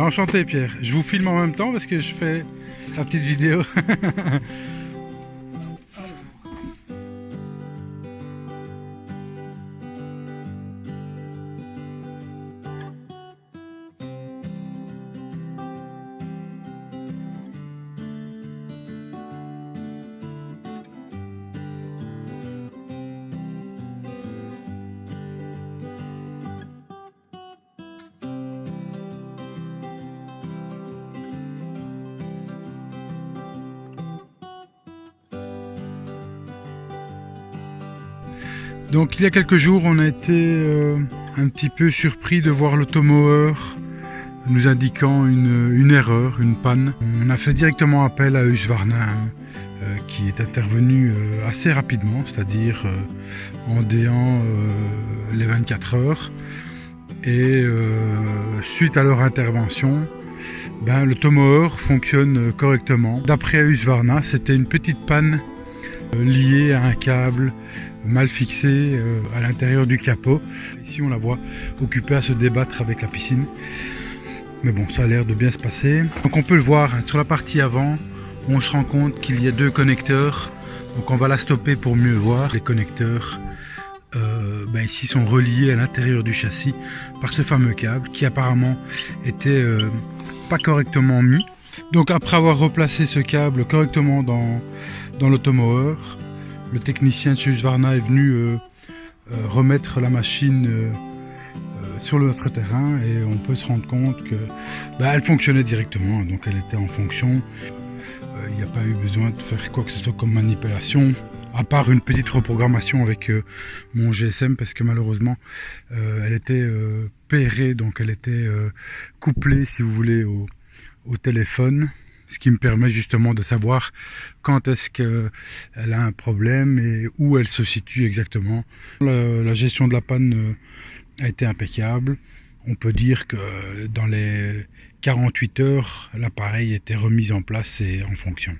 Ben, enchanté Pierre, je vous filme en même temps parce que je fais la petite vidéo. Donc il y a quelques jours, on a été un petit peu surpris de voir l'automower nous indiquant une erreur, une panne. On a fait directement appel à Husqvarna qui est intervenu assez rapidement, c'est-à-dire en déant les 24 heures. Et suite à leur intervention, l'automower fonctionne correctement. D'après Husqvarna, c'était une petite panne liée à un câble mal fixé à l'intérieur du capot. Ici on la voit occupée à se débattre avec la piscine. Mais bon, ça a l'air de bien se passer. Donc on peut le voir, sur la partie avant, on se rend compte qu'il y a deux connecteurs. Donc on va la stopper pour mieux voir. Les connecteurs ici sont reliés à l'intérieur du châssis par ce fameux câble qui apparemment était pas correctement mis. Donc après avoir replacé ce câble correctement dans l'automower, le technicien de chez Husqvarna est venu remettre la machine sur notre terrain et on peut se rendre compte que elle fonctionnait directement, donc elle était en fonction. Il n'y a pas eu besoin de faire quoi que ce soit comme manipulation, à part une petite reprogrammation avec mon GSM, parce que malheureusement elle était pairée, donc elle était couplée, si vous voulez, au téléphone, ce qui me permet justement de savoir quand est-ce qu'elle a un problème et où elle se situe exactement. La gestion de la panne a été impeccable. On peut dire que dans les 48 heures, l'appareil était remis en place et en fonction.